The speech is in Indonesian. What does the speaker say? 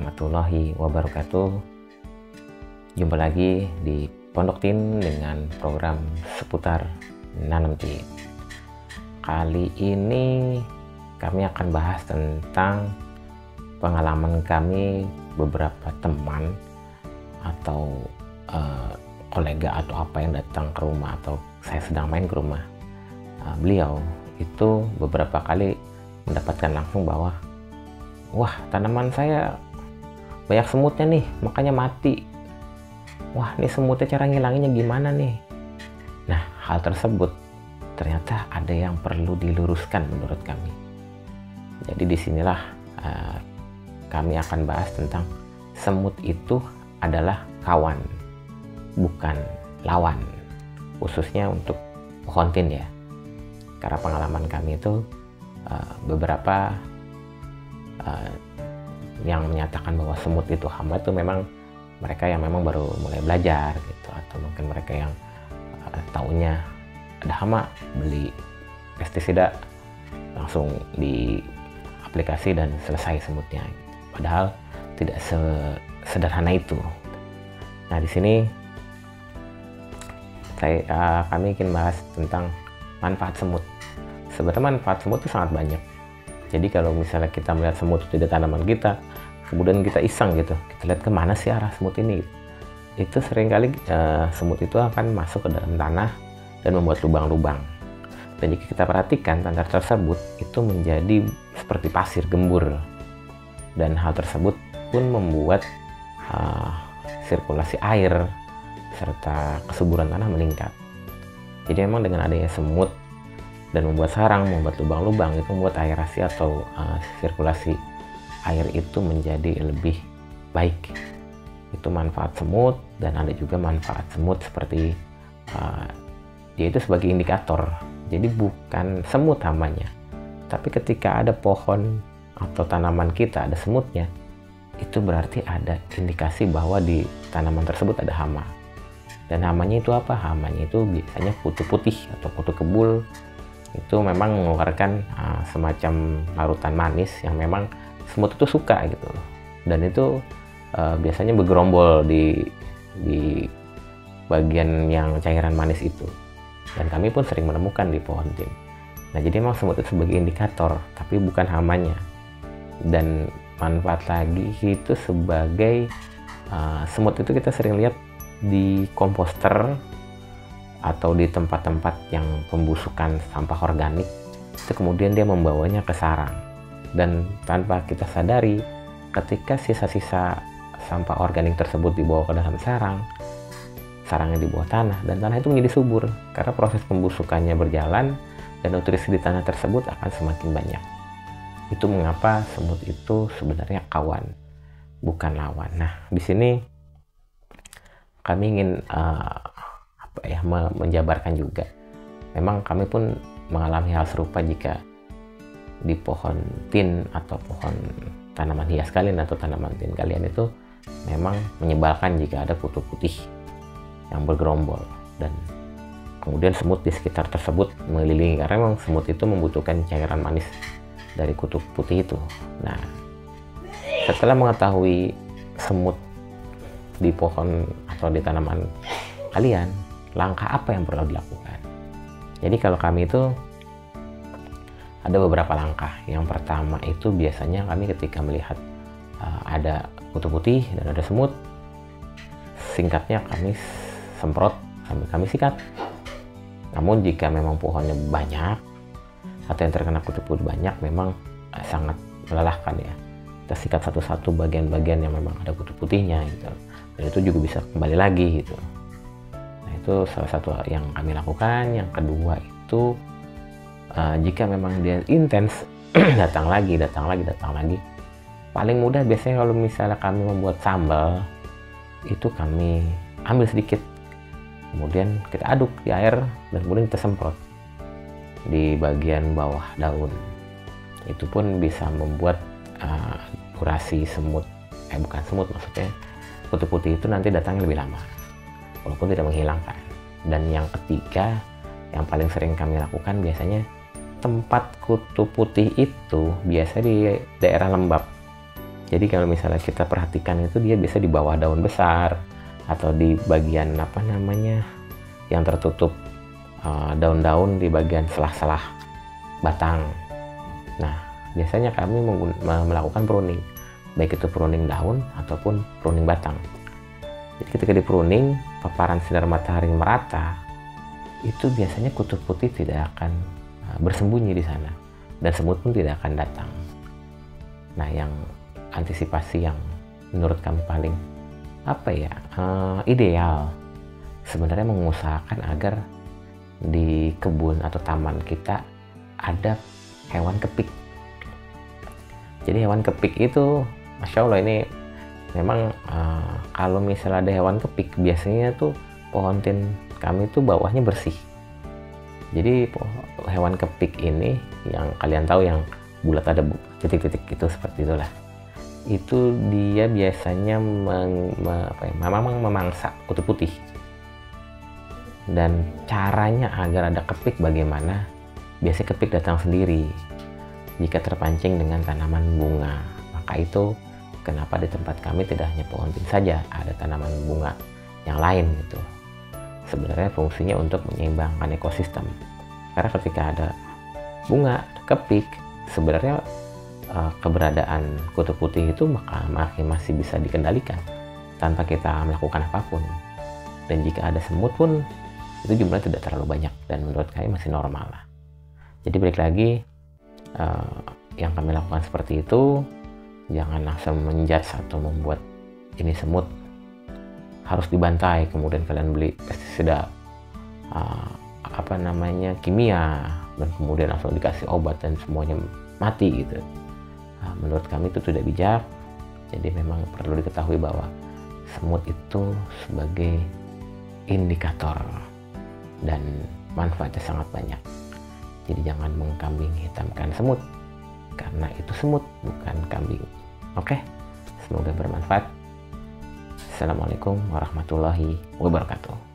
warahmatullahi wabarakatuh. Jumpa lagi di Pondok Tin dengan program seputar nanam tin. Kali ini kami akan bahas tentang pengalaman kami, beberapa teman atau kolega atau apa yang datang ke rumah, atau saya sedang main ke rumah beliau. Itu beberapa kali mendapatkan langsung bahwa wah, tanaman saya banyak semutnya nih, makanya mati. Wah, ini semutnya cara ngilanginnya gimana nih? Nah, hal tersebut ternyata ada yang perlu diluruskan menurut kami. Jadi disinilah kami akan bahas tentang semut itu adalah kawan, bukan lawan, khususnya untuk pohon tin ya. Karena pengalaman kami itu beberapa yang menyatakan bahwa semut itu hama itu memang mereka yang memang baru mulai belajar gitu, atau mungkin mereka yang taunya ada hama, beli pestisida langsung di aplikasi dan selesai semutnya gitu. Padahal tidak sederhana itu. Nah, di sini kami ingin bahas tentang manfaat semut. Sebenarnya manfaat semut itu sangat banyak. Jadi kalau misalnya kita melihat semut di tanaman kita, kemudian kita iseng gitu, kita lihat kemana sih arah semut ini, itu seringkali semut itu akan masuk ke dalam tanah dan membuat lubang-lubang. Dan jika kita perhatikan, tanah tersebut itu menjadi seperti pasir gembur, dan hal tersebut pun membuat sirkulasi air serta kesuburan tanah meningkat. Jadi memang dengan adanya semut dan membuat sarang, membuat lubang-lubang, itu membuat aerasi atau sirkulasi air itu menjadi lebih baik. Itu manfaat semut. Dan ada juga manfaat semut seperti dia itu sebagai indikator. Jadi bukan semut hamanya, tapi ketika ada pohon atau tanaman kita ada semutnya, itu berarti ada indikasi bahwa di tanaman tersebut ada hama. Dan hamanya itu apa? Hamanya itu biasanya kutu putih atau kutu kebul. Itu memang mengeluarkan semacam larutan manis yang memang semut itu suka gitu. Dan itu biasanya bergerombol di bagian yang cairan manis itu. Dan kami pun sering menemukan di pohon tin. Nah, jadi memang semut itu sebagai indikator, tapi bukan hamanya. Dan manfaat lagi itu sebagai semut itu kita sering lihat di komposter atau di tempat-tempat yang pembusukan sampah organik. Itu kemudian dia membawanya ke sarang. Dan tanpa kita sadari, ketika sisa-sisa sampah organik tersebut dibawa ke dalam sarang, sarangnya di bawah tanah, dan tanah itu menjadi subur karena proses pembusukannya berjalan dan nutrisi di tanah tersebut akan semakin banyak. Itu mengapa semut itu sebenarnya kawan, bukan lawan. Nah, di sini kami ingin menjabarkan juga. Memang kami pun mengalami hal serupa jika di pohon tin atau pohon tanaman hias kalian atau tanaman tin kalian itu memang menyebalkan jika ada kutu putih yang bergerombol, dan kemudian semut di sekitar tersebut mengelilingi, karena memang semut itu membutuhkan cairan manis dari kutu putih itu. Nah, setelah mengetahui semut di pohon atau di tanaman kalian, langkah apa yang perlu dilakukan? Jadi kalau kami itu ada beberapa langkah. Yang pertama itu biasanya kami ketika melihat ada kutu putih dan ada semut, singkatnya kami semprot sambil kami sikat. Namun jika memang pohonnya banyak atau yang terkena kutu putih banyak, memang sangat melelahkan ya. Kita sikat satu-satu bagian-bagian yang memang ada kutu putihnya gitu. Dan itu juga bisa kembali lagi gitu. Nah, itu salah satu yang kami lakukan. Yang kedua itu jika memang dia intens datang lagi. Paling mudah biasanya kalau misalnya kami membuat sambal, itu kami ambil sedikit, kemudian kita aduk di air dan kemudian kita semprot di bagian bawah daun. Itu pun bisa membuat durasi semut, bukan semut maksudnya, kutu putih itu nanti datangnya lebih lama, walaupun tidak menghilangkan. Dan yang ketiga, yang paling sering kami lakukan biasanya tempat kutu putih itu biasa di daerah lembab. Jadi kalau misalnya kita perhatikan itu dia biasa di bawah daun besar atau di bagian apa namanya yang tertutup daun-daun di bagian selah-selah batang. Nah, biasanya kami melakukan pruning, baik itu pruning daun ataupun pruning batang. Jadi ketika di pruning, paparan sinar matahari merata, itu biasanya kutu putih tidak akan bersembunyi di sana dan semut pun tidak akan datang. Nah, yang antisipasi yang menurut kami paling ideal sebenarnya mengusahakan agar di kebun atau taman kita ada hewan kepik. Jadi hewan kepik itu Masya Allah ini memang kalau misalnya ada hewan kepik biasanya tuh pohon tin kami tuh bawahnya bersih. Jadi hewan kepik ini yang kalian tahu yang bulat ada titik-titik itu seperti itulah. Itu dia biasanya memang memangsa kutu putih. Dan caranya agar ada kepik bagaimana? Biasanya kepik datang sendiri jika terpancing dengan tanaman bunga. Maka itu kenapa di tempat kami tidak hanya pohon tin saja, ada tanaman bunga yang lain gitu. Sebenarnya fungsinya untuk menyeimbangkan ekosistem. Karena ketika ada bunga kepik, sebenarnya keberadaan kutu putih itu masih bisa dikendalikan tanpa kita melakukan apapun. Dan jika ada semut pun itu jumlahnya tidak terlalu banyak dan menurut kami masih normal lah. Jadi balik lagi, yang kami lakukan seperti itu, jangan langsung menjudge atau membuat ini semut harus dibantai kemudian kalian beli pestisida kimia dan kemudian langsung dikasih obat dan semuanya mati gitu. Menurut kami itu tidak bijak. Jadi memang perlu diketahui bahwa semut itu sebagai indikator dan manfaatnya sangat banyak. Jadi jangan mengkambing hitamkan semut, karena itu semut bukan kambing. Oke, semoga bermanfaat. Assalamualaikum warahmatullahi wabarakatuh.